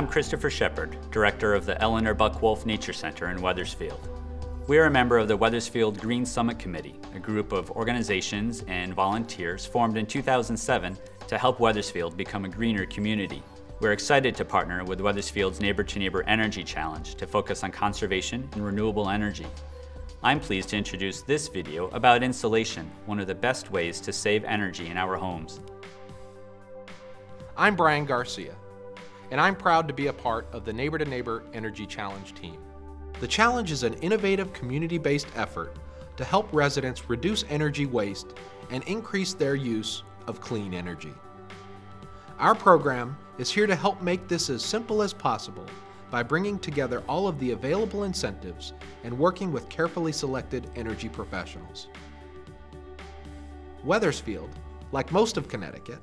I'm Christopher Shepard, Director of the Eleanor Buckwolf Nature Center in Wethersfield. We are a member of the Wethersfield Green Summit Committee, a group of organizations and volunteers formed in 2007 to help Wethersfield become a greener community. We're excited to partner with Wethersfield's Neighbor to Neighbor Energy Challenge to focus on conservation and renewable energy. I'm pleased to introduce this video about insulation, one of the best ways to save energy in our homes. I'm Brian Garcia, and I'm proud to be a part of the Neighbor to Neighbor Energy Challenge team. The challenge is an innovative community-based effort to help residents reduce energy waste and increase their use of clean energy. Our program is here to help make this as simple as possible by bringing together all of the available incentives and working with carefully selected energy professionals. Wethersfield, like most of Connecticut,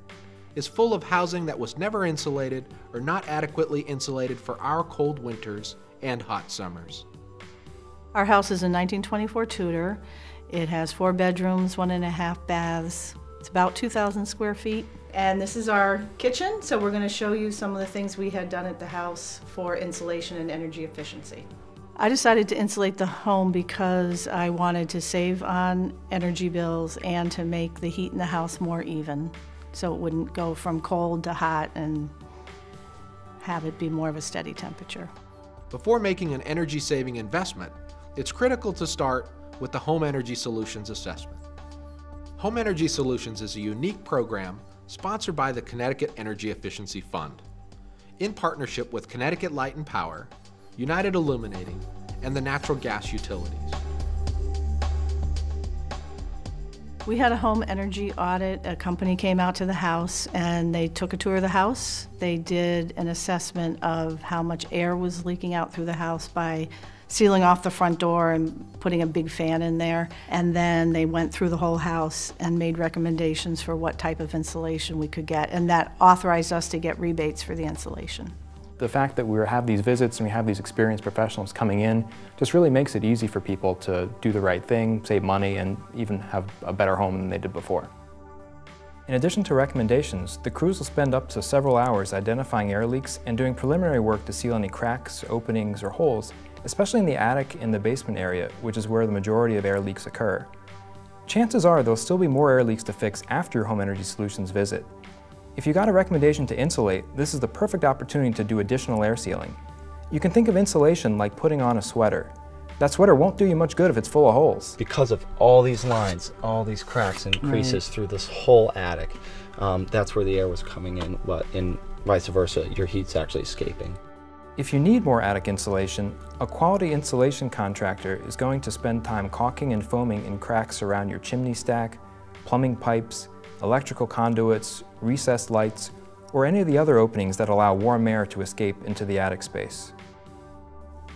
is full of housing that was never insulated or not adequately insulated for our cold winters and hot summers. Our house is a 1924 Tudor. It has 4 bedrooms, 1.5 baths. It's about 2,000 square feet. And this is our kitchen, so we're going to show you some of the things we had done at the house for insulation and energy efficiency. I decided to insulate the home because I wanted to save on energy bills and to make the heat in the house more even, so it wouldn't go from cold to hot and have it be more of a steady temperature. Before making an energy-saving investment, it's critical to start with the Home Energy Solutions Assessment. Home Energy Solutions is a unique program sponsored by the Connecticut Energy Efficiency Fund, in partnership with Connecticut Light and Power, United Illuminating, and the natural gas utilities. We had a home energy audit. A company came out to the house and they took a tour of the house. They did an assessment of how much air was leaking out through the house by sealing off the front door and putting a big fan in there. And then they went through the whole house and made recommendations for what type of insulation we could get. And that authorized us to get rebates for the insulation. The fact that we have these visits and we have these experienced professionals coming in just really makes it easy for people to do the right thing, save money, and even have a better home than they did before. In addition to recommendations, the crews will spend up to several hours identifying air leaks and doing preliminary work to seal any cracks, openings, or holes, especially in the attic and the basement area, which is where the majority of air leaks occur. Chances are there'll still be more air leaks to fix after your Home Energy Solutions visit. If you got a recommendation to insulate, this is the perfect opportunity to do additional air sealing. You can think of insulation like putting on a sweater. That sweater won't do you much good if it's full of holes. Because of all these lines, all these cracks and creases through this whole attic, that's where the air was coming in, but in vice versa, your heat's actually escaping. If you need more attic insulation, a quality insulation contractor is going to spend time caulking and foaming in cracks around your chimney stack, plumbing pipes, electrical conduits, recessed lights, or any of the other openings that allow warm air to escape into the attic space.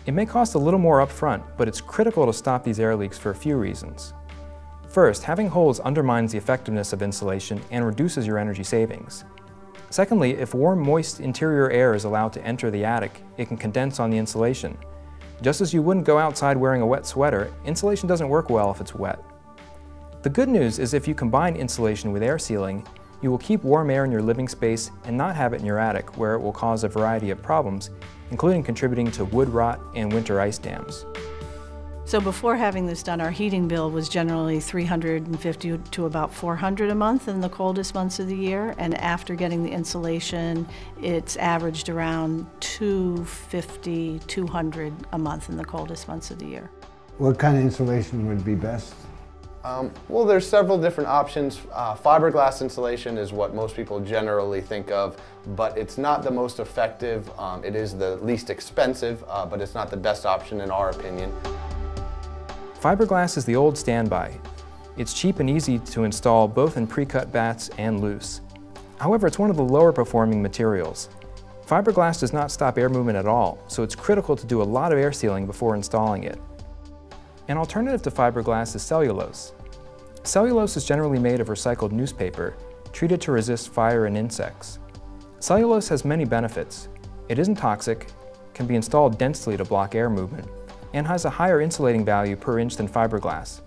It may cost a little more upfront, but it's critical to stop these air leaks for a few reasons. First, having holes undermines the effectiveness of insulation and reduces your energy savings. Secondly, if warm, moist interior air is allowed to enter the attic, it can condense on the insulation. Just as you wouldn't go outside wearing a wet sweater, insulation doesn't work well if it's wet. The good news is if you combine insulation with air sealing, you will keep warm air in your living space and not have it in your attic, where it will cause a variety of problems, including contributing to wood rot and winter ice dams. So before having this done, our heating bill was generally $350 to about $400 a month in the coldest months of the year, and after getting the insulation, it's averaged around $250, $200 a month in the coldest months of the year. What kind of insulation would be best? Well, there's several different options. Fiberglass insulation is what most people generally think of, but it's not the most effective. It is the least expensive, but it's not the best option in our opinion. Fiberglass is the old standby. It's cheap and easy to install both in pre-cut bats and loose. However, it's one of the lower performing materials. Fiberglass does not stop air movement at all, so it's critical to do a lot of air sealing before installing it. An alternative to fiberglass is cellulose. Cellulose is generally made of recycled newspaper, treated to resist fire and insects. Cellulose has many benefits. It isn't toxic, can be installed densely to block air movement, and has a higher insulating value per inch than fiberglass.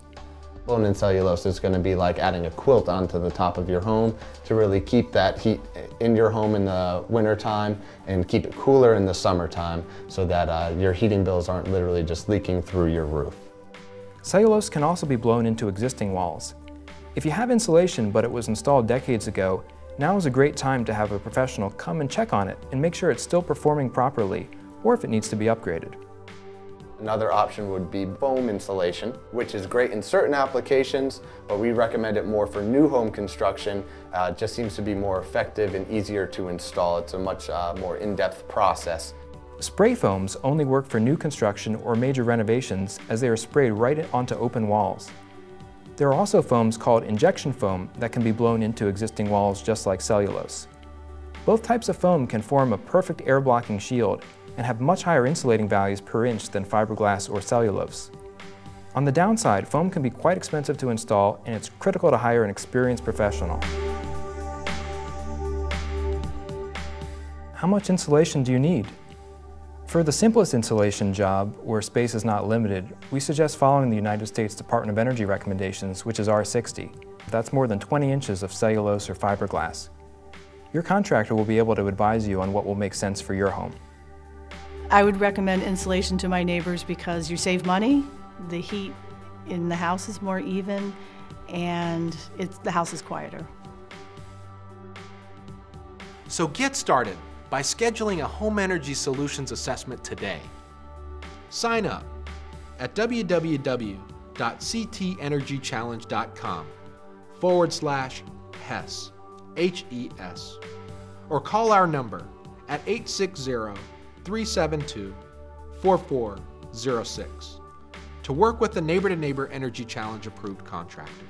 Blown-in cellulose is going to be like adding a quilt onto the top of your home to really keep that heat in your home in the wintertime and keep it cooler in the summertime so that your heating bills aren't literally just leaking through your roof. Cellulose can also be blown into existing walls. If you have insulation but it was installed decades ago, now is a great time to have a professional come and check on it and make sure it's still performing properly or if it needs to be upgraded. Another option would be foam insulation, which is great in certain applications, but we recommend it more for new home construction. It just seems to be more effective and easier to install. It's a much more in-depth process. Spray foams only work for new construction or major renovations as they are sprayed right onto open walls. There are also foams called injection foam that can be blown into existing walls just like cellulose. Both types of foam can form a perfect air-blocking shield and have much higher insulating values per inch than fiberglass or cellulose. On the downside, foam can be quite expensive to install and it's critical to hire an experienced professional. How much insulation do you need? For the simplest insulation job, where space is not limited, we suggest following the United States Department of Energy recommendations, which is R60. That's more than 20 inches of cellulose or fiberglass. Your contractor will be able to advise you on what will make sense for your home. I would recommend insulation to my neighbors because you save money, the heat in the house is more even, and the house is quieter. So get started by scheduling a home energy solutions assessment today. Sign up at www.ctenergychallenge.com/HES, H-E-S, or call our number at 860-372-4406 to work with the Neighbor to Neighbor Energy Challenge approved contractor.